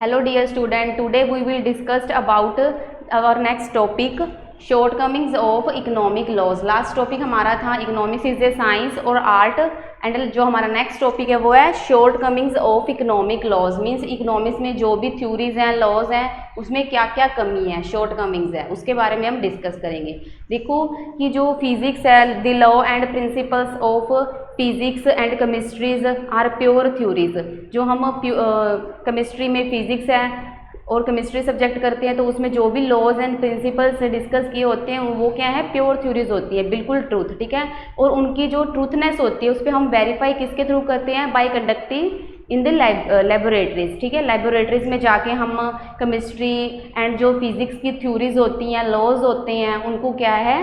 Hello dear student, today we will discuss about our next topic shortcomings of economic laws. Last topic हमारा था economics is a science और art and जो हमारा next topic है वो है shortcomings of economic laws. Means economics में जो भी थ्योरीज हैं लॉज हैं उसमें क्या क्या कमी है, शॉर्टकमिंग्स है, उसके बारे में हम डिस्कस करेंगे। देखो कि जो फिजिक्स है, the law and principles of physics and chemistries are pure theories. जो हम केमिस्ट्री में फिजिक्स है और केमिस्ट्री सब्जेक्ट करते हैं तो उसमें जो भी लॉज एंड प्रिंसिपल्स डिस्कस किए होते हैं वो क्या है, प्योर थ्योरीज होती है, बिल्कुल ट्रूथ, ठीक है। और उनकी जो ट्रूथनेस होती है उस पर हम वेरीफाई किसके थ्रू करते हैं, bye conducting in the laboratories, ठीक है। लेबोरेटरीज में जाके हम केमिस्ट्री एंड जो फिजिक्स की थ्योरीज होती हैं, लॉज होते हैं, उनको क्या है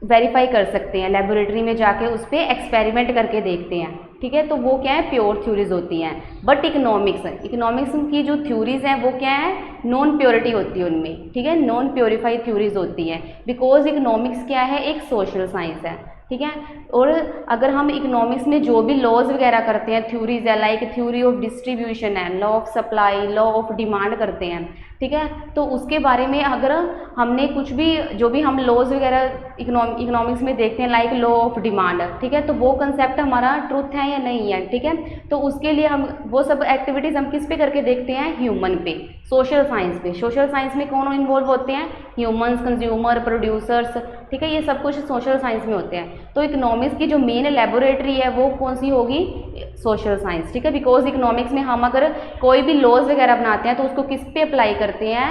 वेरीफाई कर सकते हैं। लेबोरेटरी में जाके उस पर एक्सपेरिमेंट करके देखते हैं, ठीक है। तो वो क्या है, प्योर थ्योरीज होती हैं। बट इकोनॉमिक्स की जो थ्योरीज हैं वो क्या है, नॉन प्योरिटी होती है उनमें, ठीक है, नॉन प्योरीफाइड थ्योरीज होती हैं। बिकॉज इकोनॉमिक्स क्या है, एक सोशल साइंस है, ठीक है। और अगर हम इकोनॉमिक्स में जो भी लॉज वगैरह करते हैं, थ्योरीज है, लाइक थ्योरी ऑफ डिस्ट्रीब्यूशन है, law of supply, law of demand करते हैं, ठीक है। तो उसके बारे में अगर हमने कुछ भी जो भी हम लॉज वगैरह इकोनॉमिक्स में देखते हैं, लाइक लॉ ऑफ डिमांड, ठीक है, तो वो कंसेप्ट हमारा ट्रूथ है या नहीं है, ठीक है। तो उसके लिए हम वो सब एक्टिविटीज़ हम किस पे करके देखते हैं, ह्यूमन पे, सोशल साइंस पे। सोशल साइंस में कौन इन्वॉल्व होते हैं, ह्यूमंस, कंज्यूमर, प्रोड्यूसर्स, ठीक है, ये सब कुछ सोशल साइंस में होते हैं। तो इकोनॉमिक्स की जो मेन लेबोरेटरी है वो कौन सी होगी, सोशल साइंस, ठीक है। बिकॉज इकोनॉमिक्स में हम अगर कोई भी लॉज वगैरह बनाते हैं तो उसको किस पे अप्लाई करते हैं,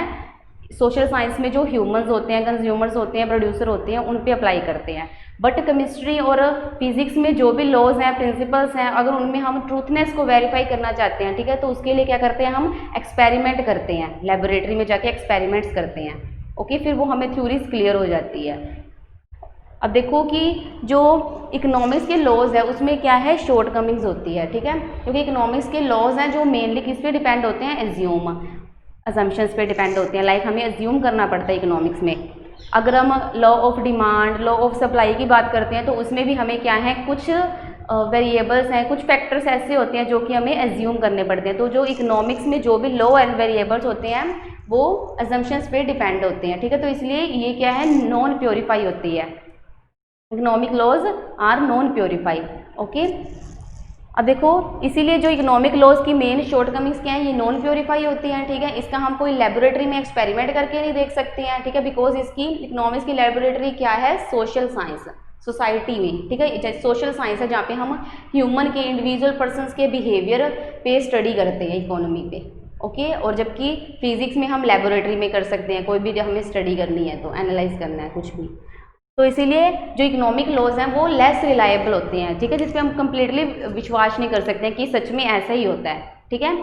सोशल साइंस में जो ह्यूमंस होते हैं, कंज्यूमर्स होते हैं, प्रोड्यूसर होते हैं, उन पे अप्लाई करते हैं। बट केमिस्ट्री और फिजिक्स में जो भी लॉज हैं, प्रिंसिपल्स हैं, अगर उनमें हम ट्रूथनेस को वेरीफाई करना चाहते हैं, ठीक है, तो उसके लिए क्या करते हैं, हम एक्सपेरिमेंट करते हैं, लेबोरेटरी में जाके एक्सपेरिमेंट्स करते हैं, ओके। फिर वो हमें थ्योरीज क्लियर हो जाती है। अब देखो कि जो इकोनॉमिक्स के लॉज है उसमें क्या है, शॉर्टकमिंग्स होती है, ठीक है। क्योंकि इकोनॉमिक्स के लॉज हैं जो मेनली किस पे डिपेंड होते हैं, अजम्पशंस पे डिपेंड होते हैं। लाइक हमें अज्यूम करना पड़ता है इकोनॉमिक्स में। अगर हम law of demand, law of supply की बात करते हैं तो उसमें भी हमें क्या है, कुछ वेरिएबल्स हैं, कुछ फैक्टर्स ऐसे होते हैं जो कि हमें एज्यूम करने पड़ते हैं। तो जो इकोनॉमिक्स में जो भी लॉ एंड वेरिएबल्स होते हैं वो अजम्पशंस पे डिपेंड होते हैं, ठीक है। तो इसलिए ये क्या है, नॉन प्योरीफाई होती है। Economic laws are non purified, okay. अब देखो इसीलिए जो इकोनॉमिक लॉज की मेन शॉर्टकमिंग्स क्या है, ये नॉन प्योरीफाई होती हैं, ठीक है। इसका हम कोई लेबोरेटरी में एक्सपेरिमेंट करके नहीं देख सकते हैं, ठीक है। बिकॉज इसकी इकोनॉमिक्स की लेबोरेटरी क्या है, सोशल साइंस, सोसाइटी में, ठीक है। जैसे सोशल साइंस है जहाँ पे हम ह्यूमन के, इंडिविजुअल पर्सनस के बिहेवियर पे स्टडी करते हैं इकोनॉमी पे, ओके। और जबकि फिजिक्स में हम लेबोरेटरी में कर सकते हैं, कोई भी जब हमें स्टडी करनी है तो एनालाइज करना है कुछ भी। तो इसीलिए जो इकोनॉमिक लॉज हैं वो लेस रिलायबल होते हैं, ठीक है, जिस पे हम कम्प्लीटली विश्वास नहीं कर सकते हैं कि सच में ऐसा ही होता है, ठीक है।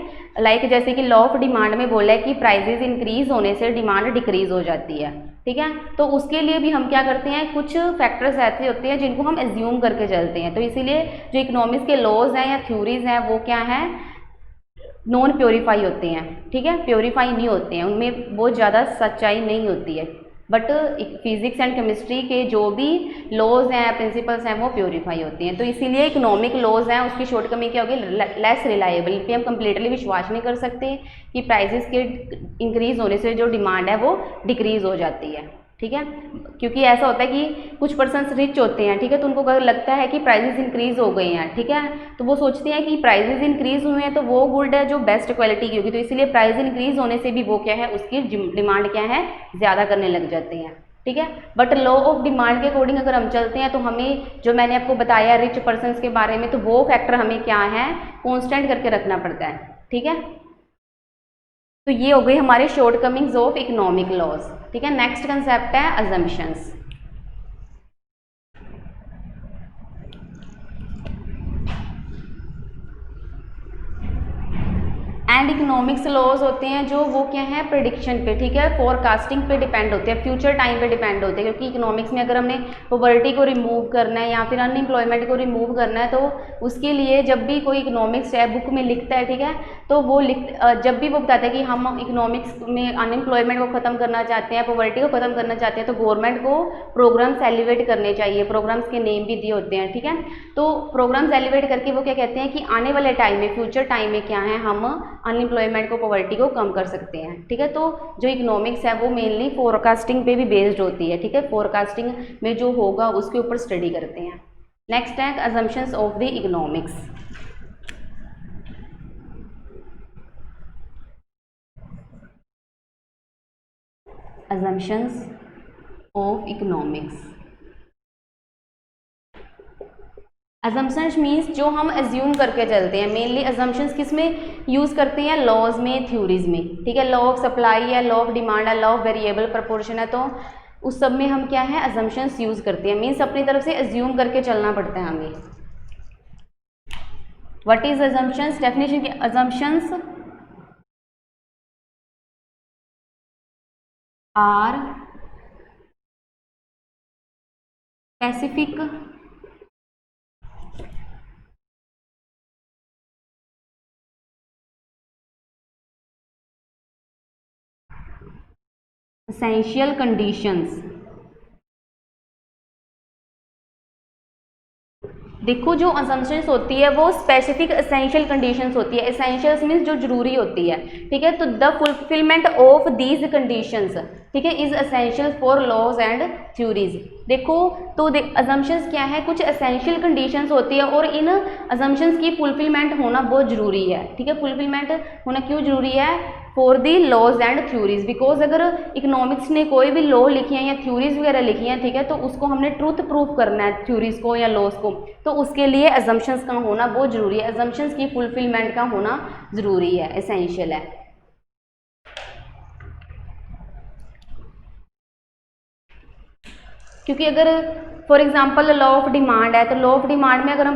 लाइक जैसे कि लॉ ऑफ डिमांड में बोला है कि प्राइजेज इंक्रीज होने से डिमांड डिक्रीज हो जाती है, ठीक है। तो उसके लिए भी हम क्या करते हैं, कुछ फैक्टर्स ऐसे होते हैं जिनको हम एज्यूम करके चलते हैं। तो इसीलिए जो इकोनॉमिक्स के लॉज हैं या थ्योरीज हैं वो क्या हैं, नॉन प्योरीफाई होते हैं, ठीक है, प्योरीफाई नहीं होते हैं, उनमें बहुत ज़्यादा सच्चाई नहीं होती है। बट फिजिक्स एंड केमिस्ट्री के जो भी लॉज हैं, प्रिंसिपल्स हैं, वो प्योरीफाई होती हैं। तो इसीलिए इकोनॉमिक लॉज हैं उसकी शॉर्टकमिंग क्या होगी, लेस रिलायबल, इन पर हम कम्प्लीटली विश्वास नहीं कर सकते कि प्राइसेस के इंक्रीज होने से जो डिमांड है वो डिक्रीज हो जाती है, ठीक है। क्योंकि ऐसा होता है कि कुछ पर्सन्स रिच होते हैं, ठीक है, तो उनको अगर लगता है कि प्राइजेस इंक्रीज हो गए हैं, ठीक है, तो वो सोचते हैं कि प्राइजेस इंक्रीज हुए हैं तो वो गुड है जो बेस्ट क्वालिटी की होगी। तो इसलिए प्राइस इंक्रीज होने से भी वो क्या है, उसकी डिमांड क्या है, ज़्यादा करने लग जाते हैं, ठीक है। बट लॉ ऑफ डिमांड के अकॉर्डिंग अगर हम चलते हैं तो हमें जो मैंने आपको बताया रिच पर्सनस के बारे में, तो वो फैक्टर हमें क्या है, कॉन्स्टेंट करके रखना पड़ता है, ठीक है। तो ये हो गई हमारे शॉर्टकमिंग्स ऑफ इकोनॉमिक लॉज, ठीक है। नेक्स्ट कंसेप्ट है अजम्पशंस। एंड इकोनॉमिक्स लॉज होते हैं जो वो क्या है, प्रेडिक्शन पे, ठीक है, फोरकास्टिंग पे डिपेंड होते हैं, फ्यूचर टाइम पे डिपेंड होते हैं। क्योंकि इकोनॉमिक्स में अगर हमने पॉवर्टी को रिमूव करना है या फिर अनएम्प्लॉयमेंट को रिमूव करना है तो उसके लिए जब भी कोई इकोनॉमिक्स है बुक में लिखता है, ठीक है, तो वो जब भी वो बताता है कि हम इकोनॉमिक्स में अनएम्प्लॉयमेंट को ख़त्म करना चाहते हैं, पॉवर्टी को ख़त्म करना चाहते हैं, तो गवर्नमेंट को प्रोग्राम्स एलिवेट करने चाहिए। प्रोग्राम्स के नेम भी दिए होते हैं, ठीक है। तो प्रोग्राम्स एलिवेट करके वो क्या कहते हैं कि आने वाले टाइम में, फ्यूचर टाइम में क्या है, हम अनएम्प्लॉयमेंट को, पॉवर्टी को कम कर सकते हैं। ठीक है, तो जो इकोनॉमिक्स है वो मेनली फोरकास्टिंग पे भी बेस्ड होती है। ठीक है, फोरकास्टिंग में जो होगा उसके ऊपर स्टडी करते हैं। नेक्स्ट है assumptions of the economics. assumptions of economics। assumptions means जो हम एज्यूम करके चलते हैं। मेनली assumptions किस में यूज़ करते हैं? लॉज में, थ्योरीज में। ठीक है, लॉ ऑफ सप्लाई है, लॉ ऑफ डिमांड है, लॉ ऑफ वेरिएबल प्रोपोर्शन है, तो उस सब में हम क्या है assumptions यूज़ करते हैं। मीन्स अपनी तरफ से एज्यूम करके चलना पड़ता है हमें। What is assumptions? डेफिनेशन की assumptions are specific essential conditions। देखो, जो assumptions होती है वो स्पेसिफिक एसेंशियल कंडीशंस होती है। एसेंशियल्स मीन्स जो जरूरी होती है। ठीक है, तो the fulfilment of these conditions, ठीक है, is essential for laws and theories. देखो, तो assumptions क्या है? कुछ एसेंशियल कंडीशंस होती है और इन assumptions की फुलफिलमेंट होना बहुत जरूरी है। ठीक है, फुलफिलमेंट होना क्यों जरूरी है? For the laws and theories. Because अगर इकोनॉमिक्स ने कोई भी लॉ लिखी है या थ्योरीज वगैरह लिखी हैं, ठीक है, तो उसको हमने ट्रूथ प्रूफ करना है थ्योरीज को या लॉज को, तो उसके लिए assumptions का होना बहुत जरूरी है। assumptions की फुलफिलमेंट का होना जरूरी है, एसेंशियल है। क्योंकि अगर for example law of demand है, तो लॉ ऑफ डिमांड में अगर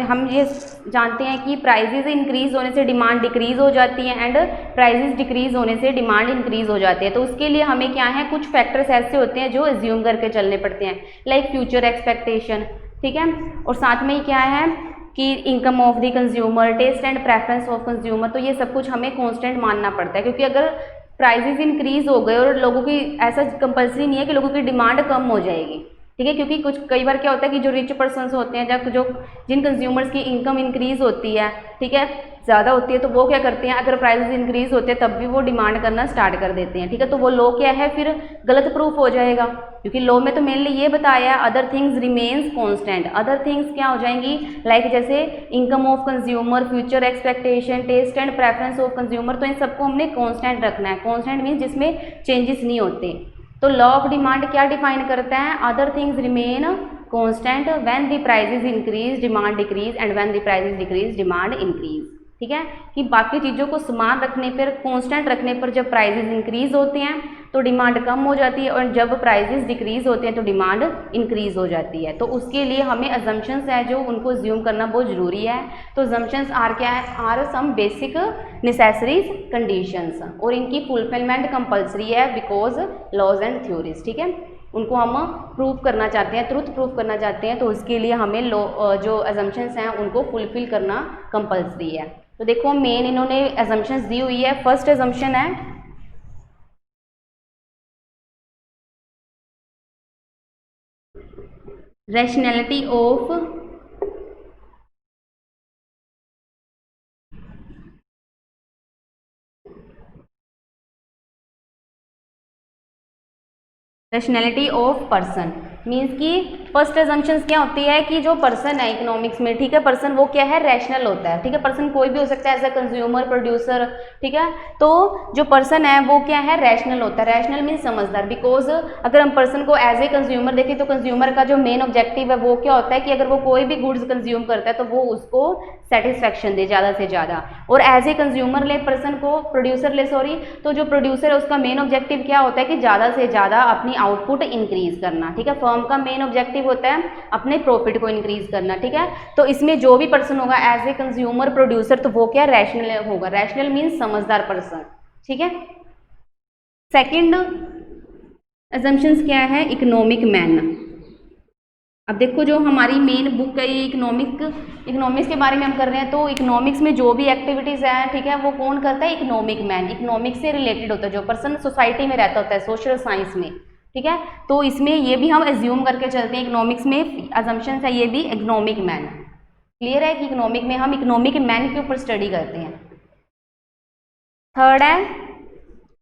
हम ये जानते हैं कि प्राइजेज इंक्रीज होने से डिमांड डिक्रीज हो जाती है एंड प्राइजेज डिक्रीज होने से डिमांड इंक्रीज हो जाती है, तो उसके लिए हमें क्या है, कुछ फैक्टर्स ऐसे होते हैं जो एज्यूम करके चलने पड़ते हैं, लाइक फ्यूचर एक्सपेक्टेशन। ठीक है, और साथ में क्या है कि income of the consumer, taste and preference of consumer, तो ये सब कुछ हमें कॉन्स्टेंट मानना पड़ता है। क्योंकि अगर प्राइजेज इंक्रीज हो गए और लोगों की, ऐसा कंपल्सरी नहीं है कि लोगों की डिमांड कम हो जाएगी। ठीक है, क्योंकि कुछ कई बार क्या होता है कि जो रिच पर्सन्स होते हैं, जब जो जिन कंज्यूमर्स की इनकम इंक्रीज होती है, ठीक है, ज़्यादा होती है, तो वो क्या करते हैं, अगर प्राइसेस इंक्रीज होते हैं तब भी वो डिमांड करना स्टार्ट कर देते हैं। ठीक है, तो वो लॉ क्या है, फिर गलत प्रूफ हो जाएगा। क्योंकि लॉ में तो मेनली ये बताया है other things remains constant. Other things क्या हो जाएंगी, लाइक जैसे income of consumer, future expectation, taste and preference of consumer, तो इन सबको हमने कॉन्स्टेंट रखना है। कॉन्स्टेंट मीन्स जिसमें चेंजेस नहीं होते। तो लॉ ऑफ डिमांड क्या डिफाइन करता है, other things remain constant when the prices increase demand decrease and when the prices decrease demand increase. ठीक है, कि बाकी चीज़ों को समान रखने पर, कांस्टेंट रखने पर जब प्राइसेस इंक्रीज होते हैं तो डिमांड कम हो जाती है, और जब प्राइसेस डिक्रीज होते हैं तो डिमांड इंक्रीज हो जाती है। तो उसके लिए हमें अजम्पशंस है जो उनको ज्यूम करना बहुत ज़रूरी है। तो अजम्पशंस आर क्या है, are some basic necessaries conditions, और इनकी फुलफिलमेंट कंपल्सरी है बिकॉज लॉज एंड थ्योरीज। ठीक है, उनको हम प्रूफ करना चाहते हैं, ट्रुथ प्रूफ करना चाहते हैं, तो उसके लिए हमें जो अजम्पशंस हैं उनको फुलफिल करना कंपल्सरी है। तो देखो मेन इन्होंने अजम्पशंस दी हुई है। फर्स्ट अजम्पशन है rationality of rationality of person. Means कि फर्स्ट अजम्पशंस क्या होती है कि जो पर्सन है इकोनॉमिक्स में, ठीक है, पर्सन वो क्या है, रैशनल होता है। ठीक है, पर्सन कोई भी हो सकता है, एज अ कंज्यूमर, प्रोड्यूसर। ठीक है, तो जो पर्सन है वो क्या है, रैशनल होता है। रैशनल मीन्स समझदार। बिकॉज अगर हम पर्सन को एज ए कंज्यूमर देखें तो कंज्यूमर का जो मेन ऑब्जेक्टिव है वो क्या होता है कि अगर वो कोई भी गुड्स कंज्यूम करता है तो वो उसको सेटिस्फैक्शन दे ज़्यादा से ज़्यादा। और एज ए कंज्यूमर ले पर्सन को, प्रोड्यूसर ले सॉरी, तो जो प्रोड्यूसर है उसका मेन ऑब्जेक्टिव क्या होता है कि ज़्यादा से ज़्यादा अपनी आउटपुट इंक्रीज करना। ठीक है, फर्म का मेन ऑब्जेक्टिव होता है अपने प्रॉफिट को इंक्रीज करना। ठीक है, तो इसमें जो भी पर्सन होगा एज ए कंज्यूमर, प्रोड्यूसर, तो वो क्या रैशनल होगा। रैशनल मीन्स समझदार पर्सन। ठीक है, सेकंड अजम्पशंस क्या है, इकोनॉमिक मैन। अब देखो जो हमारी मेन बुक है ये इकोनॉमिक्स के बारे में हम कर रहे हैं, तो इकोनॉमिक्स में जो भी एक्टिविटीज़ है, ठीक है, वो कौन करता है, इकोनॉमिक मैन। इकोनॉमिक्स से रिलेटेड होता है, जो पर्सन सोसाइटी में रहता होता है, सोशल साइंस में। ठीक है, तो इसमें ये भी हम एज्यूम करके चलते हैं, इकोनॉमिक्स में अजम्पशंस है ये भी इकोनॉमिक मैन। क्लियर है कि इकोनॉमिक में हम इकोनॉमिक मैन के ऊपर स्टडी करते हैं। थर्ड है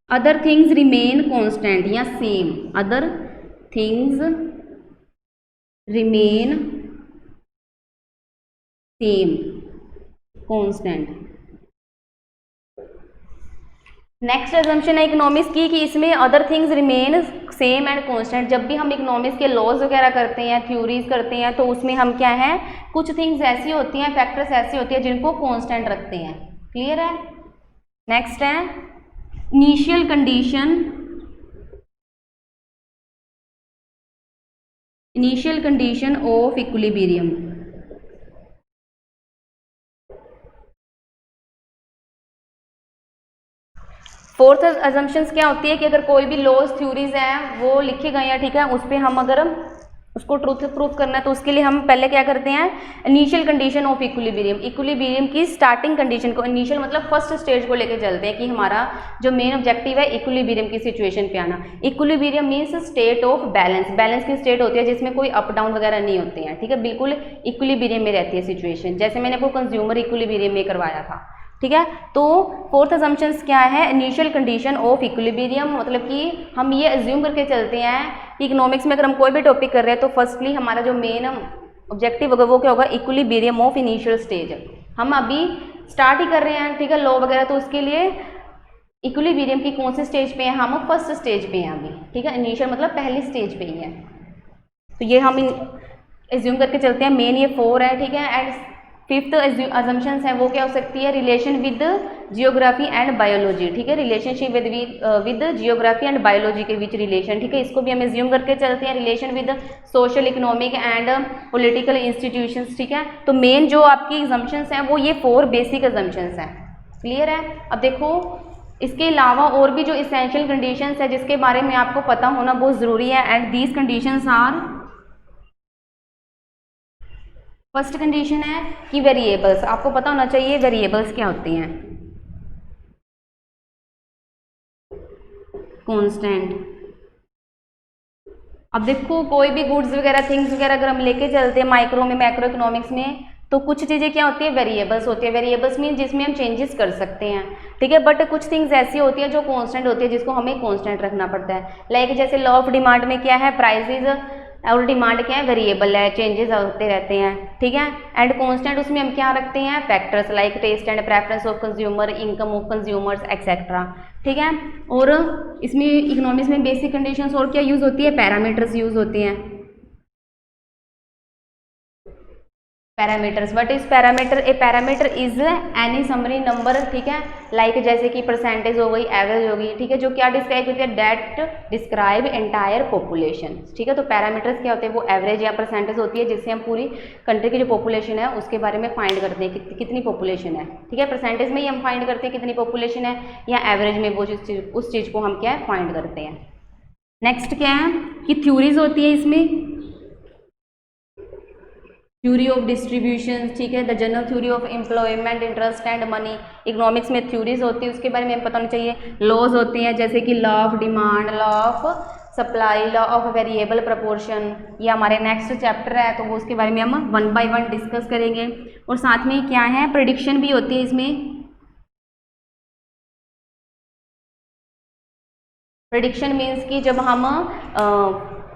अदर थिंग्स रिमेन कॉन्स्टेंट या same, other things remain same constant. Next assumption है इकोनॉमिक्स की कि इसमें other things remain same and constant. जब भी हम इकोनॉमिक्स के लॉज वगैरह करते हैं, थ्योरीज करते हैं, तो उसमें हम क्या है, कुछ थिंग्स ऐसी होती हैं, फैक्टर्स ऐसी होती हैं जिनको कांस्टेंट रखते हैं। क्लियर है। नेक्स्ट है initial condition of equilibrium. Fourth assumptions क्या होती है कि अगर कोई भी लॉज थ्योरीज हैं वो लिखे गए हैं, ठीक है, उस पर हम अगर उसको ट्रूथ प्रूफ करना है तो उसके लिए हम पहले क्या करते हैं, initial condition of equilibrium, equilibrium की स्टार्टिंग कंडीशन को, इनिशियल मतलब फर्स्ट स्टेज को लेके चलते हैं कि हमारा जो मेन ऑब्जेक्टिव है इक्विलिब्रियम की सिचुएशन पे आना। Equilibrium means state of balance, balance की स्टेट होती है जिसमें कोई अप डाउन वगैरह नहीं होते हैं, ठीक है, बिल्कुल इक्विलिब्रियम में रहती है सिचुएशन, जैसे मैंने आपको कंज्यूमर इक्विलिब्रियम में करवाया था, ठीक है। तो फोर्थ अजम्पशंस क्या है, इनिशियल कंडीशन ऑफ इक्विलिब्रियम, मतलब कि हम ये अज्यूम करके चलते हैं कि इकोनॉमिक्स में अगर हम कोई भी टॉपिक कर रहे हैं तो फर्स्टली हमारा जो मेन ऑब्जेक्टिव होगा वो क्या होगा, इक्विलिब्रियम ऑफ इनिशियल स्टेज। हम अभी स्टार्ट ही कर रहे हैं, ठीक है, लॉ वगैरह, तो उसके लिए इक्विलिब्रियम की कौन से स्टेज पे हैं, हम फर्स्ट स्टेज पे हैं अभी, ठीक है, इनिशियल मतलब पहली स्टेज पे ही है। तो ये हम एज्यूम करके चलते हैं, मेन ये 4 है, ठीक है। एंड फिफ्थ अजम्पशंस है वो क्या हो सकती है, relation with geography and biology, ठीक है, relationship with geography and biology के बीच रिलेशन, ठीक है, इसको भी हम एज्यूम करके चलते हैं, relation with social economic and political institutions, ठीक है। तो मेन जो आपकी अजम्पशंस हैं वो ये 4 बेसिक अजम्पशंस हैं। क्लियर है। अब देखो इसके अलावा और भी जो इसेंशियल कंडीशंस है जिसके बारे में आपको पता होना बहुत ज़रूरी है, and these conditions are, first condition है कि वेरिएबल्स, आपको पता होना चाहिए वेरिएबल्स क्या होते हैं, कांस्टेंट। अब देखो कोई भी गुड्स वगैरह थिंग्स वगैरह अगर हम लेके चलते हैं माइक्रो में, मैक्रो इकोनॉमिक्स में, तो कुछ चीज़ें क्या होती है, वेरिएबल्स होती है। वेरिएबल्स मीन जिसमें हम चेंजेस कर सकते हैं, ठीक है, बट कुछ थिंग्स ऐसी होती है जो कांस्टेंट होती है जिसको हमें कांस्टेंट रखना पड़ता है। लाइक जैसे लॉ ऑफ डिमांड में क्या है, प्राइसेस और डिमांड क्या है, वेरिएबल है, चेंजेस होते रहते हैं, ठीक है। एंड कांस्टेंट उसमें हम क्या रखते हैं, factors like taste and preference of consumer, income of consumers etcetera, ठीक है। और इसमें इकोनॉमिक्स में बेसिक कंडीशंस और क्या यूज़ होती है, पैरामीटर्स यूज़ होते हैं। Parameters, what is parameter, A parameter is any summary number, ठीक है, लाइक जैसे कि परसेंटेज हो गई, एवरेज हो गई, ठीक है, जो क्या डिस्क्राइब करती है, डेट डिस्क्राइब एंटायर पॉपुलेशन, ठीक है। तो पैरामीटर्स क्या होते हैं, वो एवरेज या परसेंटेज होती है जिससे हम पूरी कंट्री की जो पॉपुलेशन है उसके बारे में फाइंड करते हैं कि कितनी पॉपुलेशन है, ठीक है। परसेंटेज में ही हम फाइंड करते हैं कितनी पॉपुलेशन है, या एवरेज में वो उस चीज़ को हम क्या है फाइंड करते हैं। नेक्स्ट क्या है कि थ्योरीज होती है इसमें, थ्योरी ऑफ डिस्ट्रीब्यूशन, ठीक है, the general theory of employment, interest and money. Economics में थ्योरीज होती है, उसके बारे में हमें पता होना चाहिए। लॉज होते हैं जैसे कि law of demand, law of supply, law of variable proportion, ये हमारे नेक्स्ट चैप्टर है तो वो उसके बारे में हम 1 by 1 डिस्कस करेंगे। और साथ में क्या है, प्रेडिक्शन भी होती है इसमें। प्रेडिक्शन मीन्स कि जब हम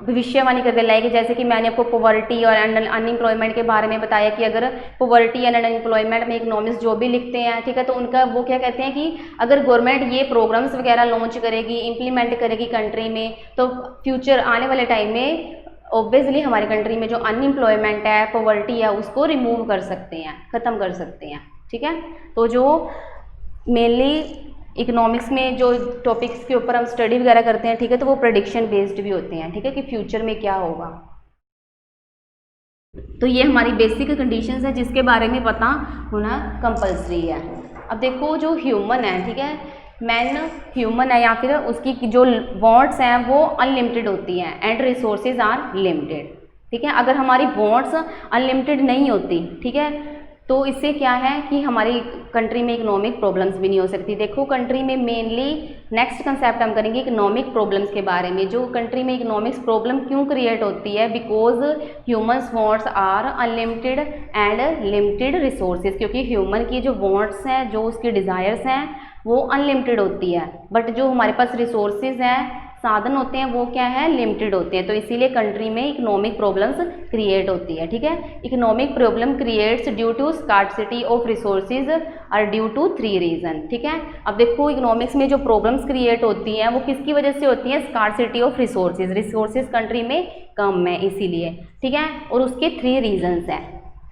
भविष्यवाणी करके लाएंगे, जैसे कि मैंने आपको पॉवर्टी और अनएम्प्लॉयमेंट के बारे में बताया कि अगर पॉवर्टी एंड अनएम्प्लॉयमेंट में इकोनॉमिक्स जो भी लिखते हैं, ठीक है, तो उनका वो क्या कहते हैं कि अगर गवर्नमेंट ये प्रोग्राम्स वगैरह लॉन्च करेगी, इम्प्लीमेंट करेगी कंट्री में, तो फ्यूचर आने वाले टाइम में ऑब्वियसली हमारी कंट्री में जो अनएम्प्लॉयमेंट है, पॉवर्टी है, उसको रिमूव कर सकते हैं, ख़त्म कर सकते हैं, ठीक है। तो जो मेनली इकोनॉमिक्स में जो टॉपिक्स के ऊपर हम स्टडी वगैरह करते हैं, ठीक है, तो वो प्रेडिक्शन बेस्ड भी होते हैं, ठीक है, कि फ्यूचर में क्या होगा। तो ये हमारी बेसिक कंडीशंस है जिसके बारे में पता होना कंपलसरी है। अब देखो जो ह्यूमन है, ठीक है, मैन ह्यूमन है या फिर उसकी जो वांट्स हैं वो अनलिमिटेड होती हैं एंड रिसोर्सेज आर लिमिटेड, ठीक है। अगर हमारी वांट्स अनलिमिटेड नहीं होती, ठीक है, तो इससे क्या है कि हमारी कंट्री में इकोनॉमिक प्रॉब्लम्स भी नहीं हो सकती। देखो कंट्री में मेनली नेक्स्ट कंसेप्ट हम करेंगे इकोनॉमिक प्रॉब्लम्स के बारे में। जो कंट्री में इकोनॉमिक्स प्रॉब्लम क्यों क्रिएट होती है, because humans wants are unlimited and limited resources, क्योंकि ह्यूमन की जो वांट्स हैं, जो उसकी डिज़ायर्स हैं, वो अनलिमिटेड होती है, बट जो हमारे पास रिसोर्सेज हैं, साधन होते हैं, वो क्या है, लिमिटेड होते हैं। तो इसीलिए कंट्री में इकोनॉमिक प्रॉब्लम्स क्रिएट होती है। ठीक है, economic problem creates due to scarcity of resources और ड्यू टू 3 रीजन। ठीक है, अब देखो इकोनॉमिक्स में जो प्रॉब्लम्स क्रिएट होती हैं वो किसकी वजह से होती हैं, scarcity of resources, resources country में कम है इसीलिए। ठीक है, और उसके 3 रीजन्स हैं।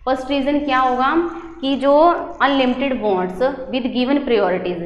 फर्स्ट रीज़न क्या होगा कि जो unlimited wants with given priorities,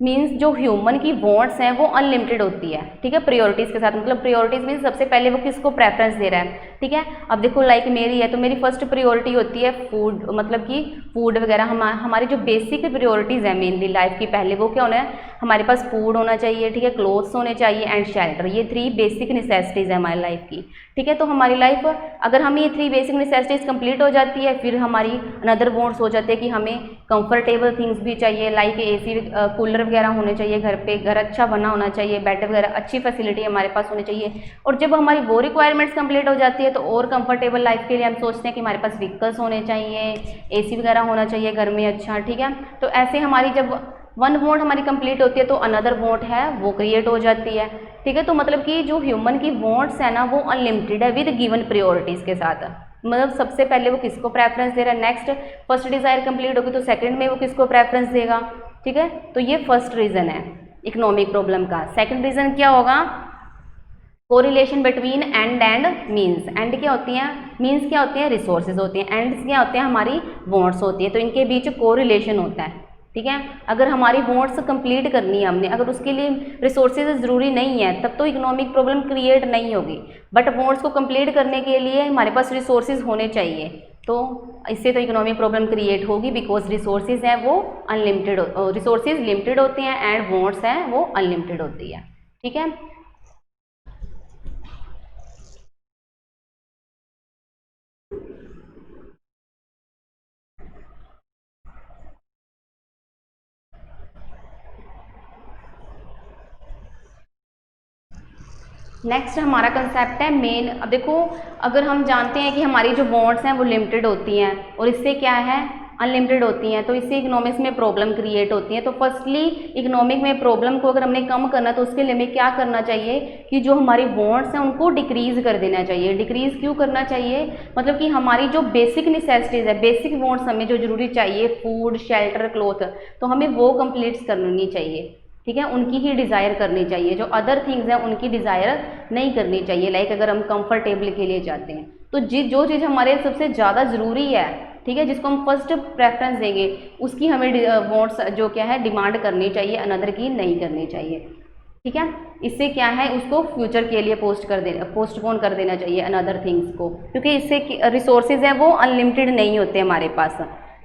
means जो ह्यूमन की वांट्स हैं वो अनलिमिटेड होती है। ठीक है, प्रायोरिटीज़ के साथ, मतलब प्रायोरिटीज़ मीन्स सबसे पहले वो किसको प्रेफरेंस दे रहा है। ठीक है, अब देखो लाइक मेरी है तो मेरी फर्स्ट प्रायोरिटी होती है फूड, मतलब कि फूड वगैरह हमारी जो बेसिक प्रायोरिटीज़ है मेनली लाइफ की, पहले वो क्या होना है, हमारे पास फूड होना चाहिए। ठीक है, क्लोथ्स होने चाहिए एंड शेल्टर, ये 3 बेसिक नेसेसिटीज़ है हमारी लाइफ की। ठीक है, तो हमारी लाइफ अगर हम ये 3 बेसिक नेसेसिटीज़ कंप्लीट हो जाती है, फिर हमारी अनदर वांट्स हो जाते हैं कि हमें कंफर्टेबल थिंग्स भी चाहिए, लाइक एसी कूलर वगैरह होने चाहिए घर पे, घर अच्छा बना होना चाहिए, बेड वगैरह अच्छी फैसिलिटी हमारे पास होनी चाहिए। और जब हमारी वो रिक्वायरमेंट्स कंप्लीट हो जाती है तो और कंफर्टेबल लाइफ के लिए हम सोचते हैं कि हमारे पास व्हीकल्स होने चाहिए, एसी वगैरह होना चाहिए घर में अच्छा। ठीक है, तो ऐसे हमारी जब वन वांट हमारी कंप्लीट होती है तो अनदर वांट है वो क्रिएट हो जाती है। ठीक है, तो मतलब कि जो ह्यूमन की वांट्स है ना वो अनलिमिटेड है विद गिवन प्रायोरिटीज़ के साथ, मतलब सबसे पहले वो किसको प्रेफरेंस दे रहा है, नेक्स्ट फर्स्ट डिज़ायर कंप्लीट होगी तो सेकंड में वो किसको प्रेफरेंस देगा। ठीक है, तो ये फर्स्ट रीज़न है इकोनॉमिक प्रॉब्लम का। सेकंड रीज़न क्या होगा, correlation between and means. And क्या होती हैं, मीन्स क्या होती हैं, रिसोर्सेज होती हैं, एंड क्या होते हैं, हमारी वांट्स होती है, तो इनके बीच कोरिलेशन होता है। ठीक है, अगर हमारी वांट्स कंप्लीट करनी है हमने, अगर उसके लिए रिसोर्सेज ज़रूरी नहीं है तब तो इकोनॉमिक प्रॉब्लम क्रिएट नहीं होगी, बट वांट्स को कंप्लीट करने के लिए हमारे पास रिसोर्सेज होने चाहिए, तो इससे तो इकोनॉमिक प्रॉब्लम क्रिएट होगी, बिकॉज रिसोर्सेज हैं वो अनलिमिटेड, रिसोर्सेज लिमिटेड होते हैं एंड वांट्स हैं वो अनलिमिटेड होती है। ठीक है, नेक्स्ट हमारा कंसेप्ट है मेन। अब देखो अगर हम जानते हैं कि हमारी जो वांट्स हैं वो लिमिटेड होती हैं और इससे क्या है, अनलिमिटेड होती हैं, तो इससे इकोनॉमिक्स में प्रॉब्लम क्रिएट होती है। तो फर्स्टली इकोनॉमिक में प्रॉब्लम को अगर हमने कम करना तो उसके लिए हमें क्या करना चाहिए कि जो हमारी वांट्स हैं उनको डिक्रीज़ कर देना चाहिए। डिक्रीज़ क्यों करना चाहिए, मतलब कि हमारी जो बेसिक नेसेसिटीज़ है, बेसिक वांट्स हमें जो जरूरी चाहिए, फूड शेल्टर क्लोथ, तो हमें वो कंप्लीट करनी चाहिए। ठीक है, उनकी ही डिज़ायर करनी चाहिए, जो अदर थिंग्स हैं उनकी डिज़ायर नहीं करनी चाहिए। लाइक अगर हम कंफर्टेबल के लिए जाते हैं तो जो चीज़ हमारे सबसे ज़्यादा ज़रूरी है, ठीक है, जिसको हम फर्स्ट प्रेफरेंस देंगे उसकी हमें वांट्स जो क्या है डिमांड करनी चाहिए, अनदर की नहीं करनी चाहिए। ठीक है, इससे क्या है उसको फ्यूचर के लिए पोस्टपोन कर देना चाहिए अनदर थिंग्स को, क्योंकि इससे रिसोर्सेज हैं वो अनलिमिटेड नहीं होते हमारे पास।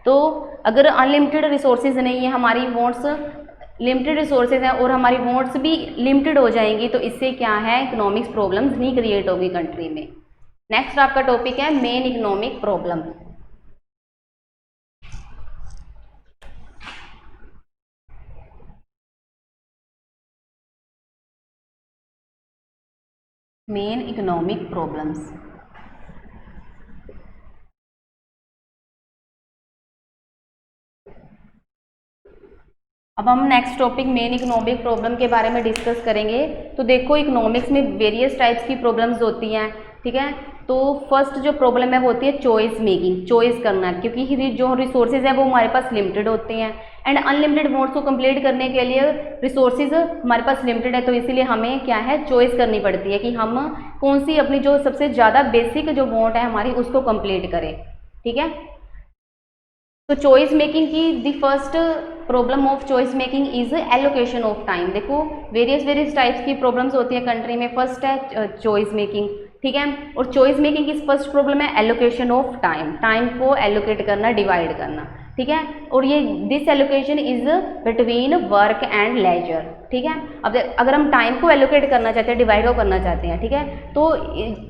तो अगर अनलिमिटेड रिसोर्सेज नहीं है, हमारी वांट्स लिमिटेड रिसोर्सेज हैं और हमारी वांट्स भी लिमिटेड हो जाएंगी, तो इससे क्या है इकोनॉमिक्स प्रॉब्लम्स नहीं क्रिएट होगी कंट्री में। नेक्स्ट आपका टॉपिक है main economic problem. Main economic problems, अब हम next topic main economic problem के बारे में डिस्कस करेंगे। तो देखो इकोनॉमिक्स में वेरियस टाइप्स की प्रॉब्लम्स होती हैं। ठीक है, तो फर्स्ट जो प्रॉब्लम है वो होती है चॉइस मेकिंग, चॉइस करना, क्योंकि जो रिसोर्सेज हैं वो हमारे पास लिमिटेड होते हैं एंड अनलिमिटेड वांट्स को कंप्लीट करने के लिए रिसोर्सेज हमारे पास लिमिटेड है, तो इसीलिए हमें क्या है चॉइस करनी पड़ती है कि हम कौन सी अपनी जो सबसे ज़्यादा बेसिक जो वांट है हमारी उसको कंप्लीट करें। ठीक है, तो चॉइस मेकिंग की the first problem of choice making is allocation of time. देखो वेरियस टाइप्स की प्रॉब्लम्स होती है कंट्री में। फर्स्ट है चॉइस मेकिंग, ठीक है, और चॉइस मेकिंग की फर्स्ट प्रॉब्लम है एलोकेशन ऑफ टाइम, टाइम को एलोकेट करना, डिवाइड करना। ठीक है, और ये this allocation is between work and leisure. ठीक है, अब अगर हम टाइम को एलोकेट करना चाहते हैं, डिवाइड को करना चाहते हैं, ठीक है, तो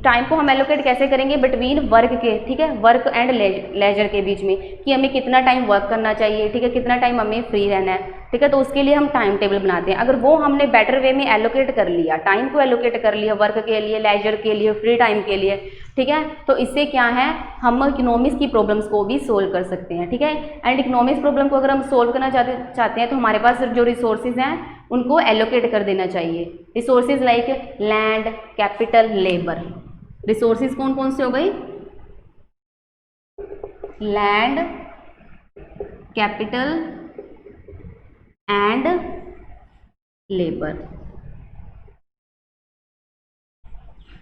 टाइम को हम एलोकेट कैसे करेंगे, बिटवीन वर्क के, ठीक है, वर्क एंड लेजर के बीच में, कि हमें कितना टाइम वर्क करना चाहिए, ठीक है, कितना टाइम हमें फ्री रहना है। ठीक है, तो उसके लिए हम टाइम टेबल बनाते हैं। अगर वो हमने बेटर वे में एलोकेट कर लिया, टाइम को एलोकेट कर लिया वर्क के लिए, लेजर के लिए, फ्री टाइम के लिए, ठीक है। तो इससे क्या है, हम इकोनॉमिक्स की प्रॉब्लम्स को भी सोल्व कर सकते हैं। ठीक है। एंड इकोनॉमिक्स प्रॉब्लम को अगर हम सोल्व करना चाहते हैं तो हमारे पास जो रिसोर्सेज हैं उनको एलोकेट कर देना चाहिए। Resources like land, capital, labour. Resources कौन कौन से हो गए? Land, capital and labour.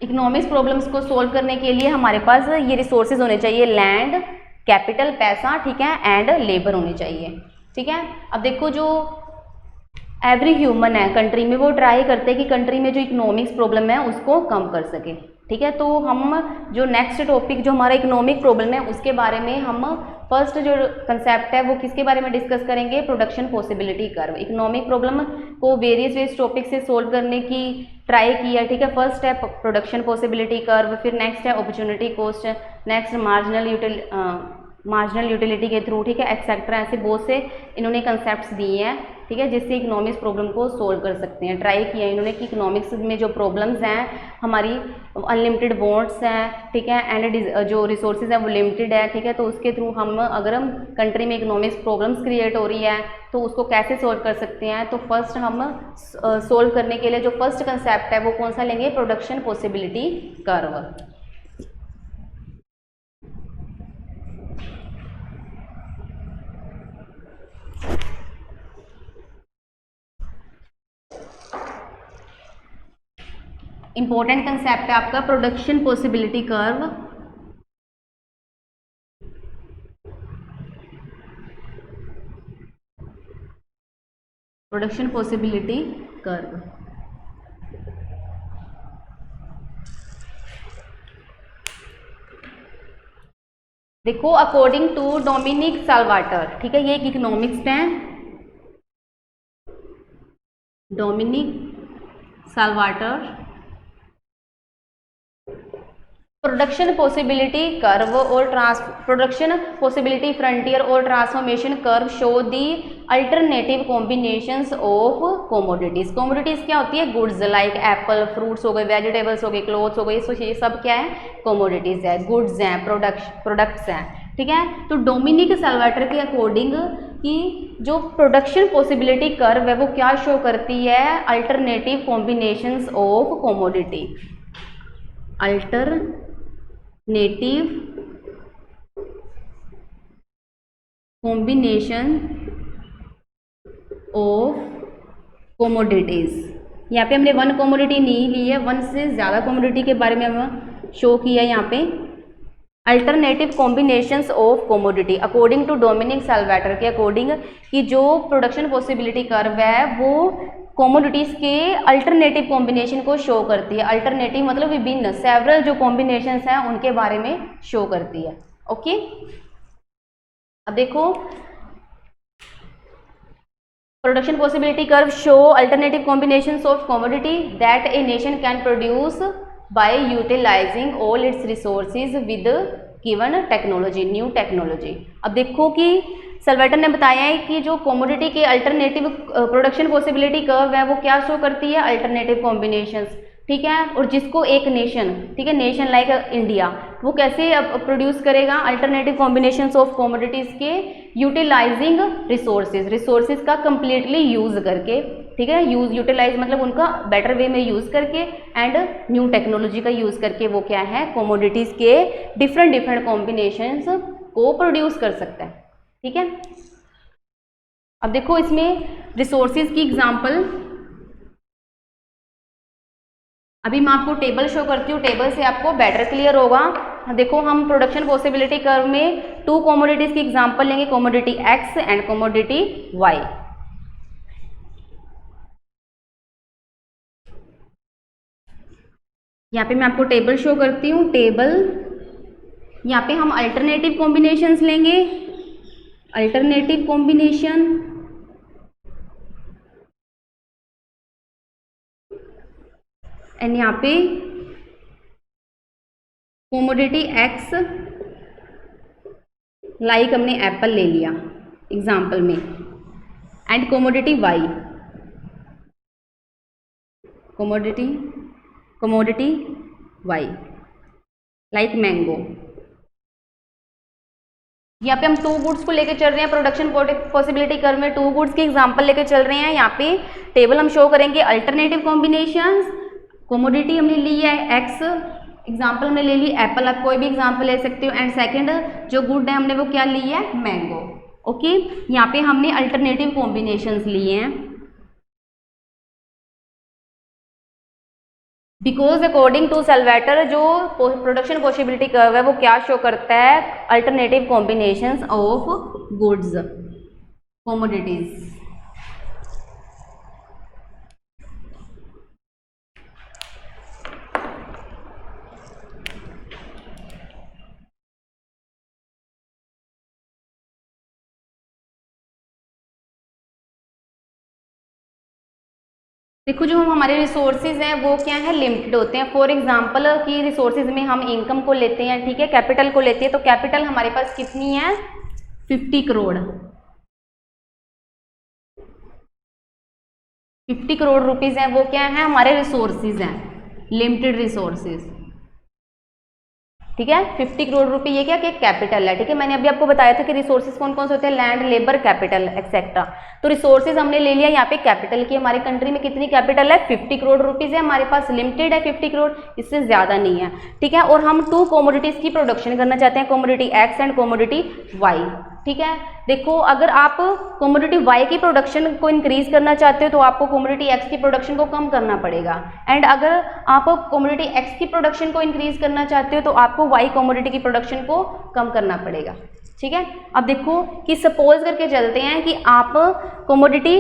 Economics problems को सोल्व करने के लिए हमारे पास ये रिसोर्सेज होने चाहिए, लैंड, कैपिटल, पैसा, ठीक है, एंड लेबर होने चाहिए। ठीक है। अब देखो जो एवरी ह्यूमन है कंट्री में, वो ट्राई करते हैं कि कंट्री में जो इकोनॉमिक्स प्रॉब्लम है उसको कम कर सके। ठीक है। तो हम जो नेक्स्ट टॉपिक जो हमारा इकोनॉमिक प्रॉब्लम है उसके बारे में हम फर्स्ट जो कंसेप्ट है वो किसके बारे में डिस्कस करेंगे? Production possibility curve. Economic problem को वेरियस टॉपिक से सोल्व करने की ट्राई किया। ठीक है। फर्स्ट है प्रोडक्शन पॉसिबिलिटी कर्व, फिर नेक्स्ट है opportunity cost, next marginal utility के थ्रू, ठीक है, एक्सेट्रा। ऐसे बहुत से इन्होंने कंसेप्ट्स दिए हैं, ठीक है, जिससे इकोनॉमिक्स प्रॉब्लम को सोल्व कर सकते हैं। ट्राई किया इन्होंने कि इकोनॉमिक्स में जो प्रॉब्लम्स हैं हमारी अनलिमिटेड बॉन्ड्स हैं, ठीक है, एंड जो रिसोर्सेज हैं वो लिमिटेड है। ठीक है। तो उसके थ्रू हम अगर हम कंट्री में इकोनॉमिक्स प्रॉब्लम्स क्रिएट हो रही है तो उसको कैसे सोल्व कर सकते हैं? तो फर्स्ट हम सोल्व करने के लिए जो फर्स्ट कंसेप्ट है वो कौन सा लेंगे? Production possibility curve. Important concept है आपका production possibility curve. Production possibility curve. देखो अकॉर्डिंग टू डोमिनिक साल्वाटर, ठीक है, ये एक इकोनॉमिक्स है, डोमिनिक साल्वाटर। प्रोडक्शन पॉसिबिलिटी कर्व और प्रोडक्शन पॉसिबिलिटी फ्रंटियर और transformation curve show the alternative combinations of commodities. Commodities क्या होती है? गुड्स, लाइक एप्पल, फ्रूट्स हो गए, वेजिटेबल्स हो गए, क्लोथ्स हो गए, ये सब क्या है? कॉमोडिटीज है, गुड्स हैं, प्रोडक्ट्स हैं। ठीक है। तो डोमिनिक साल्वाटर के अकॉर्डिंग कि जो प्रोडक्शन पॉसिबिलिटी कर्व है वो क्या शो करती है? Alternative combinations of commodity, alternative combination of commodities. यहाँ पे हमने वन कॉमोडिटी नहीं ली है, वन से ज़्यादा कॉमोडिटी के बारे में हम शो किया है यहाँ पे। Alternative combinations of commodity according to Dominick Salvatore के अकॉर्डिंग कि जो प्रोडक्शन पॉसिबिलिटी कर्व है वो कॉमोडिटीज़ के अल्टरनेटिव कॉम्बिनेशन को शो करती है। अल्टरनेटिव मतलब विभिन्न, सेवरल जो कॉम्बिनेशंस हैं उनके बारे में शो करती है। ओके। अब देखो production possibility curve show alternative combinations of commodity that a nation can produce by utilising all its resources with given technology, new technology. अब देखो कि साल्वाटर ने बताया है कि जो कॉमोडिटी के अल्टरनेटिव प्रोडक्शन पॉसिबिलिटी कर्व है वो क्या शो करती है? Alternative combinations. ठीक है। और जिसको एक नेशन, ठीक है, नेशन लाइक इंडिया, वो कैसे प्रोड्यूस करेगा? अल्टरनेटिव कॉम्बिनेशंस ऑफ कॉमोडिटीज के यूटिलाइजिंग रिसोर्सेज का कंप्लीटली यूज करके, ठीक है, यूटिलाइज मतलब उनका बेटर वे में यूज करके एंड न्यू टेक्नोलॉजी का यूज करके वो क्या है? कॉमोडिटीज के डिफरेंट कॉम्बिनेशंस को प्रोड्यूस कर सकता है। ठीक है। अब देखो इसमें रिसोर्सेज की एग्जांपल, अभी मैं आपको टेबल शो करती हूँ, टेबल से आपको बेटर क्लियर होगा। देखो हम प्रोडक्शन पॉसिबिलिटी कर्व में टू कॉमोडिटीज की एग्जांपल लेंगे, commodity X and commodity Y. यहाँ पे मैं आपको टेबल शो करती हूँ, टेबल, यहाँ पे हम अल्टरनेटिव कॉम्बिनेशंस लेंगे, अल्टरनेटिव कॉम्बिनेशन, एंड यहाँ पे कॉमोडिटी एक्स, लाइक हमने एप्पल ले लिया एग्जाम्पल में, and commodity Y, commodity Y, like mango. यहाँ पे हम 2 गुड्स को लेकर चल रहे हैं, प्रोडक्शन पॉसिबिलिटी कर्व में 2 गुड्स की एग्जांपल लेकर चल रहे हैं। यहाँ पे टेबल हम शो करेंगे अल्टरनेटिव कॉम्बिनेशंस। कोमोडिटी हमने ली है एक्स, एग्जांपल हमने ले ली एप्पल, आप कोई भी एग्जांपल ले सकते हो। एंड सेकंड जो गुड है हमने वो क्या ली है, मैंगो। ओके, यहाँ पे हमने अल्टरनेटिव कॉम्बिनेशंस लिए हैं। बिकॉज अकॉर्डिंग टू सल्वेटर जो प्रोडक्शन पॉसिबिलिटी कर्व है वो क्या शो करता है, alternative combinations of goods commodities. देखो जो हम हमारे रिसोर्सेज हैं वो क्या है, लिमिटेड होते हैं। फॉर एग्जांपल की रिसोर्सेज में हम इनकम को लेते हैं, ठीक है, कैपिटल को लेते हैं, तो कैपिटल हमारे पास कितनी है, 50 करोड़। 50 करोड़ रुपीज हैं, वो क्या है, हमारे रिसोर्सेज हैं, लिमिटेड रिसोर्सेज। ठीक है, 50 करोड़ रुपए ये क्या कि कैपिटल है। ठीक है, मैंने अभी आपको बताया था कि रिसोर्सेज कौन कौन से होते हैं, लैंड, लेबर, कैपिटल एक्सेट्रा। तो रिसोर्सेज हमने ले लिया यहाँ पे कैपिटल की, हमारी कंट्री में कितनी कैपिटल है, 50 करोड़ रुपीज है हमारे पास, लिमिटेड है 50 करोड़, इससे ज्यादा नहीं है। ठीक है, और हम 2 कमोडिटीज की प्रोडक्शन करना चाहते हैं, commodity X and commodity Y. ठीक है, देखो अगर आप कमोडिटी वाई की प्रोडक्शन को इंक्रीज करना चाहते हो तो आपको कमोडिटी एक्स की प्रोडक्शन को कम करना पड़ेगा। एंड अगर आप कमोडिटी एक्स की प्रोडक्शन को इंक्रीज करना चाहते हो तो आपको वाई कमोडिटी की प्रोडक्शन को कम करना पड़ेगा। ठीक है, अब देखो कि सपोज करके चलते हैं कि आप कमोडिटी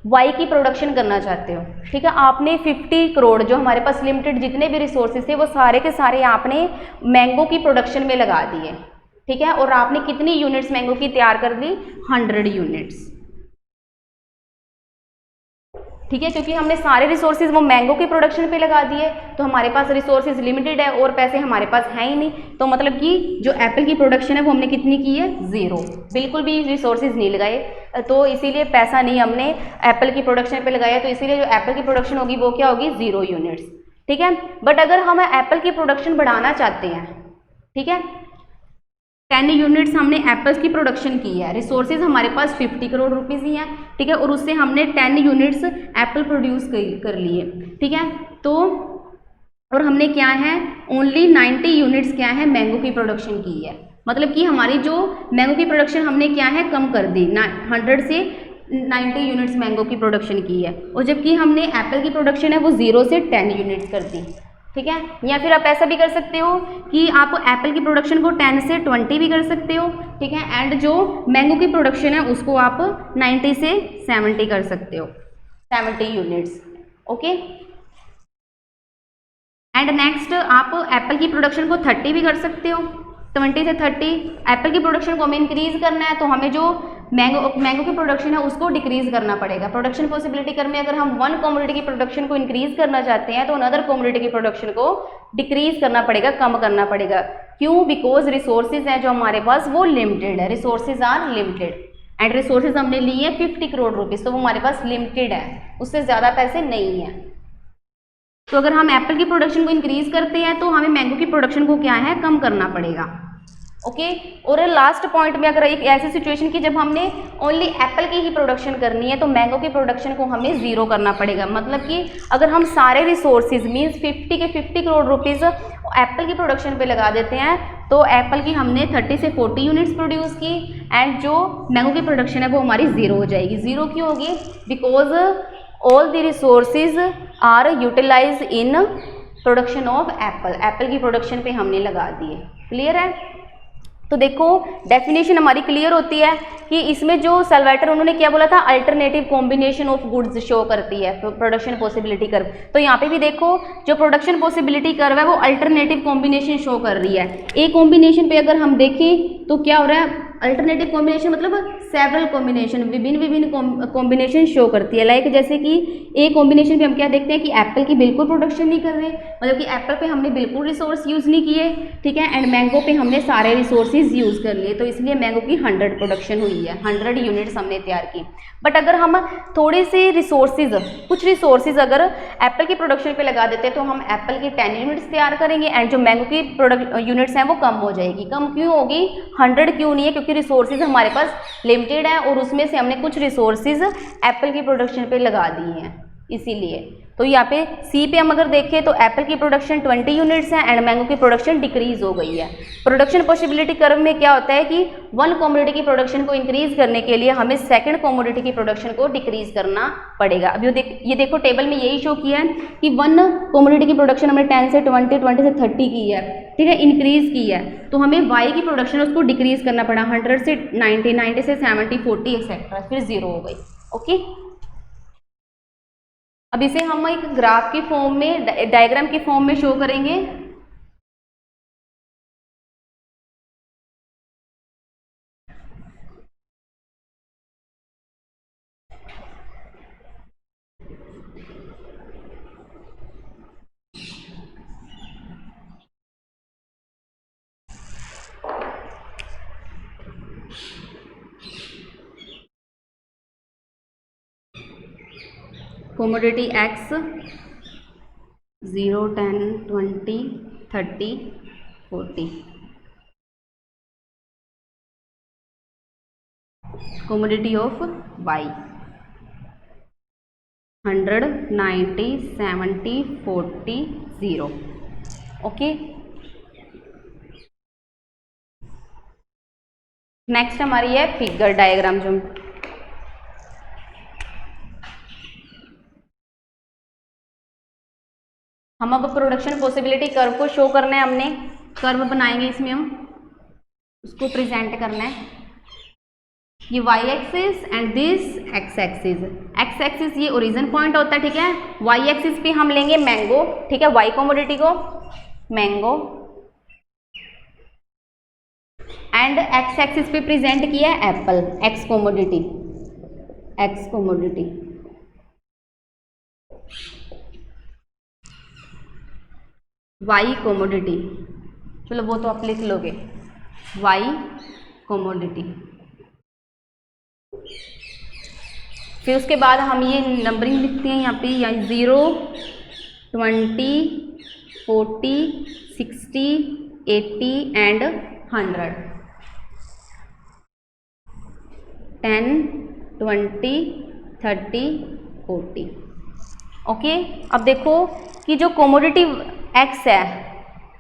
वाई की प्रोडक्शन करना चाहते हो। ठीक है, आपने 50 करोड़ जो हमारे पास लिमिटेड जितने भी रिसोर्सेज थे वो सारे के सारे आपने मैंगो की प्रोडक्शन में लगा दिए। ठीक है, और आपने कितनी यूनिट्स मैंगो की तैयार कर दी, 100 यूनिट्स। ठीक है, क्योंकि हमने सारे रिसोर्सेज वो मैंगो की प्रोडक्शन पे लगा दिए, तो हमारे पास रिसोर्सेज लिमिटेड है और पैसे हमारे पास हैं ही नहीं। तो मतलब कि जो एप्पल की प्रोडक्शन है वो हमने कितनी की है, 0, बिल्कुल भी रिसोर्सेज नहीं लगाए, तो इसीलिए पैसा नहीं हमने एप्पल की प्रोडक्शन पे लगाया, तो इसीलिए जो एप्पल की प्रोडक्शन होगी वो क्या होगी, 0 यूनिट्स। ठीक है, बट अगर हम एप्पल की प्रोडक्शन बढ़ाना चाहते हैं, ठीक है, 10 यूनिट्स हमने एप्पल्स की प्रोडक्शन की है, रिसोर्सेज हमारे पास 50 करोड़ रुपीज़ ही हैं। ठीक है, और उससे हमने 10 यूनिट्स एप्पल प्रोड्यूस कर लिए। ठीक है, तो और हमने क्या है, ओनली 90 यूनिट्स क्या है, मैंगो की प्रोडक्शन की है। मतलब कि हमारी जो मैंगो की प्रोडक्शन हमने क्या है, कम कर दी, 100 से 90 यूनिट्स मैंगो की प्रोडक्शन की है, और जबकि हमने एप्पल की प्रोडक्शन है वो 0 से 10 यूनिट्स कर दी। ठीक है, या फिर आप ऐसा भी कर सकते हो कि आप एप्पल की प्रोडक्शन को 10 से 20 भी कर सकते हो। ठीक है, एंड जो मैंगो की प्रोडक्शन है उसको आप 90 से 70 कर सकते हो, 70 यूनिट्स। ओके, एंड नेक्स्ट आप एप्पल की प्रोडक्शन को 30 भी कर सकते हो, 20 से 30। एप्पल की प्रोडक्शन को हमें इंक्रीज करना है तो हमें जो मैंगो की प्रोडक्शन है उसको डिक्रीज करना पड़ेगा। प्रोडक्शन पॉसिबिलिटी कर्व में अगर हम 1 कमोडिटी की प्रोडक्शन को इंक्रीज करना चाहते हैं तो अनदर कमोडिटी की प्रोडक्शन को डिक्रीज करना पड़ेगा, कम करना पड़ेगा। क्यों? बिकॉज रिसोर्सेज हैं जो हमारे पास वो लिमिटेड है, resources are limited, and resources हमने लिए हैं 50 करोड़ रुपीज़, तो वो हमारे पास लिमिटेड है, उससे ज़्यादा पैसे नहीं है। तो अगर हम एप्पल की प्रोडक्शन को इंक्रीज करते हैं तो हमें मैंगो की प्रोडक्शन को क्या है, कम करना पड़ेगा। ओके, और लास्ट पॉइंट में अगर एक ऐसी सिचुएशन की जब हमने ओनली एप्पल की ही प्रोडक्शन करनी है तो मैंगो की प्रोडक्शन को हमें 0 करना पड़ेगा। मतलब कि अगर हम सारे रिसोर्सेज मीन्स 50 के 50 करोड़ रुपीज़ एप्पल की प्रोडक्शन पे लगा देते हैं तो एप्पल की हमने 30 से 40 यूनिट्स प्रोड्यूस की, एंड जो मैंगो की प्रोडक्शन है वो हमारी 0 हो जाएगी। 0 क्यों होगी? Because all the resources are utilize in production of apple, apple की प्रोडक्शन पे हमने लगा दिए। क्लियर है? तो देखो डेफिनेशन हमारी क्लियर होती है कि इसमें जो सल्वेटर उन्होंने क्या बोला था, alternative combination of goods show करती है प्रोडक्शन पॉसिबिलिटी कर्व। तो यहाँ पे भी देखो जो प्रोडक्शन पॉसिबिलिटी कर्व है वो अल्टरनेटिव कॉम्बिनेशन शो कर रही है। एक कॉम्बिनेशन पे अगर हम देखें तो क्या हो रहा है, अल्टरनेटिव कॉम्बिनेशन मतलब सेवरल कॉम्बिनेशन, विभिन्न कॉम्बिनेशन शो करती है। लाइक जैसे कि एक कॉम्बिनेशन पे हम क्या देखते हैं कि एप्पल की बिल्कुल प्रोडक्शन नहीं कर रहे, मतलब कि एप्पल पे हमने बिल्कुल रिसोर्स यूज़ नहीं किए, ठीक है, एंड मैंगो पे हमने सारे रिसोर्सेज यूज़ कर लिए, तो इसलिए मैंगो की 100 प्रोडक्शन हुई है, 100 यूनिट्स हमने तैयार की। बट अगर हम थोड़े से रिसोर्सेज, कुछ रिसोर्सेज अगर एप्पल की प्रोडक्शन पे लगा देते हैं तो हम एप्पल की 10 यूनिट्स तैयार करेंगे, एंड जो मैंगो की प्रोडक्ट यूनिट्स हैं वो कम हो जाएगी। कम क्यों होगी, 100 क्यों नहीं है, क्योंकि रिसोर्सेज हमारे पास लिमिटेड है और उसमें से हमने कुछ रिसोर्सेज एप्पल की प्रोडक्शन पे लगा दिए हैं, इसीलिए। तो यहाँ पे सी पे हम अगर देखें तो एप्पल की प्रोडक्शन 20 यूनिट्स है एंड मैंगो की प्रोडक्शन डिक्रीज हो गई है। प्रोडक्शन पॉसिबिलिटी कर्व में क्या होता है कि वन कमोडिटी की प्रोडक्शन को इंक्रीज करने के लिए हमें सेकंड कमोडिटी की प्रोडक्शन को डिक्रीज करना पड़ेगा। अब ये देखो टेबल में यही शो किया है कि वन कमोडिटी की प्रोडक्शन हमने 10 से 20, 20 से 30 की है, ठीक है, इंक्रीज की है, तो हमें वाई की प्रोडक्शन उसको डिक्रीज करना पड़ा, 100 से 90, 90 से 70, 40 एक्सेट्रा, फिर 0 हो गई। ओके, अब इसे हम एक ग्राफ की फॉर्म में, डायग्राम की फॉर्म में शो करेंगे। Commodity X 0, 10, 20, 30, 40, commodity of Y 100, 90, 70, 40, 0। Okay, next हमारी है फिगर डायग्राम। जो हम अब प्रोडक्शन पॉसिबिलिटी कर्व को शो करना है, हमने कर्व बनाएंगे, इसमें हम उसको प्रेजेंट करना है। ये Y axis and this X axis, X axis ये ओरिजिन पॉइंट होता है, ठीक है। वाई एक्सिस पे हम लेंगे मैंगो, ठीक है, वाई कमोडिटी को मैंगो, एंड एक्स एक्सिस पे प्रेजेंट किया है apple, X commodity, X commodity. Y commodity, चलो वो तो आप लिख लोगे, वाई कमोडिटी। फिर उसके बाद हम ये नंबरिंग लिखते हैं यहाँ पे, या 0, 20, 40, 60, 80 एंड 100, 10, 20, 30, 40। ओके, अब देखो कि जो कमोडिटी एक्स है,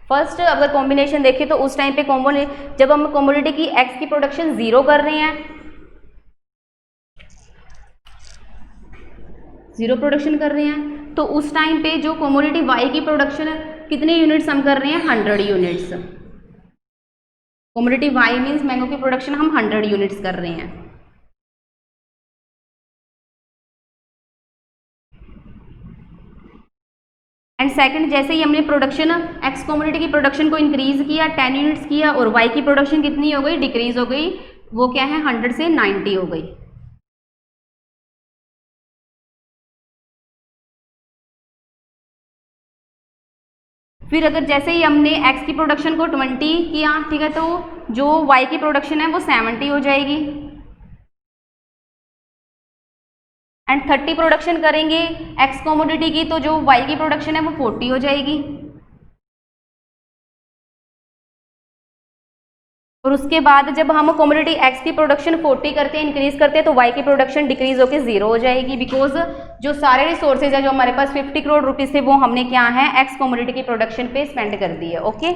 फर्स्ट अगर कॉम्बिनेशन देखें तो उस टाइम पे जब हम कमोडिटी की एक्स की प्रोडक्शन 0 कर रहे हैं, 0 प्रोडक्शन कर रहे हैं, तो उस टाइम पे जो कमोडिटी वाई की प्रोडक्शन कितने यूनिट्स हम कर रहे हैं, 100 units. Commodity Y means mango की प्रोडक्शन हम 100 यूनिट्स कर रहे हैं। एंड सेकंड, जैसे ही हमने प्रोडक्शन एक्स कमोडिटी की प्रोडक्शन को इंक्रीज किया, 10 यूनिट्स किया, और वाई की प्रोडक्शन कितनी हो गई, डिक्रीज हो गई, वो क्या है, 100 से 90 हो गई। फिर अगर जैसे ही हमने x की प्रोडक्शन को 20 किया, ठीक है, तो जो y की प्रोडक्शन है वो 70 हो जाएगी, एंड 30 प्रोडक्शन करेंगे x कमोडिटी की, तो जो y की प्रोडक्शन है वो 40 हो जाएगी। और उसके बाद जब हम कमोडिटी x की प्रोडक्शन 40 करते हैं, इंक्रीज करते हैं, तो y की प्रोडक्शन डिक्रीज होकर 0 हो जाएगी, बिकॉज जो सारे रिसोर्सेज है जो हमारे पास 50 करोड़ रुपीस थे, वो हमने क्या है, x कमोडिटी की प्रोडक्शन पे स्पेंड कर दी है। ओके,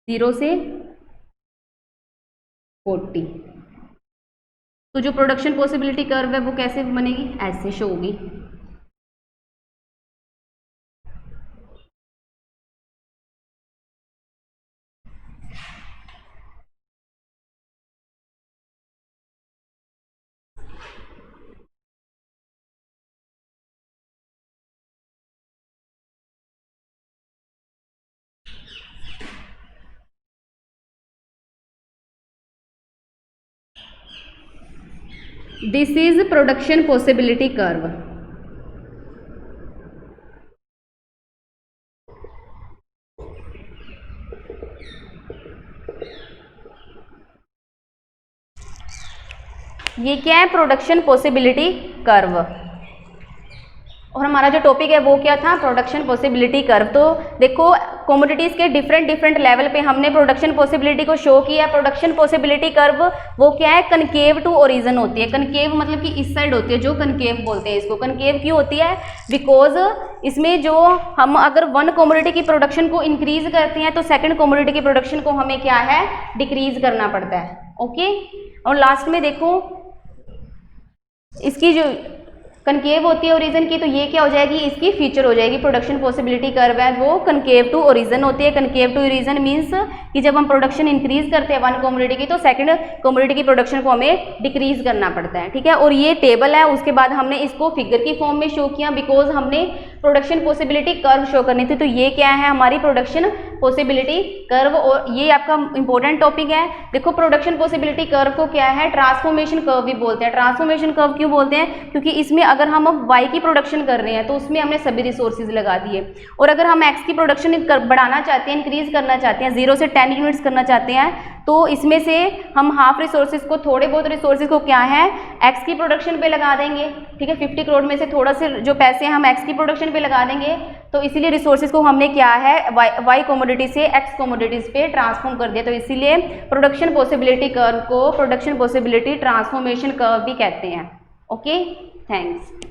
0 से 40। तो जो प्रोडक्शन पॉसिबिलिटी कर्व है वो कैसे बनेगी, ऐसे शो होगी। This is production possibility curve. ये क्या है? Production possibility curve. और हमारा जो टॉपिक है वो क्या था? Production possibility curve. तो देखो कमोडिटीज़ के डिफरेंट लेवल पे हमने प्रोडक्शन पॉसिबिलिटी को शो किया। प्रोडक्शन पॉसिबिलिटी कर्व वो क्या है? कनकेव टू ओरिजिन होती है। कनकेव मतलब कि इस साइड होती है, जो कनकेव बोलते हैं इसको। कनकेव क्यों होती है? बिकॉज इसमें जो हम अगर वन कमोडिटी की प्रोडक्शन को इंक्रीज करते हैं तो सेकेंड कमोडिटी की प्रोडक्शन को हमें क्या है? डिक्रीज करना पड़ता है। ओके। और लास्ट में देखो इसकी जो कनकेव होती है ओरिजिन की, तो ये क्या हो जाएगी? इसकी फीचर हो जाएगी। प्रोडक्शन पॉसिबिलिटी कर्व है वो कनकेव टू ओरिजिन होती है। कनकेव टू ओरिजिन मींस कि जब हम प्रोडक्शन इंक्रीज करते हैं वन कमोडिटी की तो सेकंड कमोडिटी की प्रोडक्शन को हमें डिक्रीज करना पड़ता है। ठीक है। और ये टेबल है, उसके बाद हमने इसको फिगर की फॉर्म में शो किया बिकॉज हमने प्रोडक्शन पॉसिबिलिटी कर्व शो करनी थी। तो ये क्या है? हमारी प्रोडक्शन पॉसिबिलिटी कर्व। और ये आपका इंपॉर्टेंट टॉपिक है। देखो प्रोडक्शन पॉसिबिलिटी कर्व को क्या है? ट्रांसफॉर्मेशन कर्व भी बोलते हैं। ट्रांसफॉर्मेशन कर्व क्यों बोलते हैं? क्योंकि इसमें अगर हम वाई की प्रोडक्शन कर रहे हैं तो उसमें हमने सभी रिसोर्सेज लगा दिए, और अगर हम एक्स की प्रोडक्शन बढ़ाना चाहते हैं, इंक्रीज करना चाहते हैं, 0 से 10 यूनिट्स करना चाहते हैं, तो इसमें से हम हाफ रिसोर्सेज को, थोड़े बहुत रिसोर्सेज को क्या है? एक्स की प्रोडक्शन पे लगा देंगे। ठीक है। 50 करोड़ में से थोड़ा से जो पैसे हम एक्स की प्रोडक्शन पे लगा देंगे, तो इसीलिए रिसोर्सेज को हमने क्या है? वाई कमोडिटी से एक्स कमोडिटीज पे ट्रांसफॉर्म कर दिया। तो इसीलिए प्रोडक्शन पॉसिबिलिटी कर्व को प्रोडक्शन पॉसिबिलिटी ट्रांसफॉर्मेशन कर्व भी कहते हैं। Okay, thanks.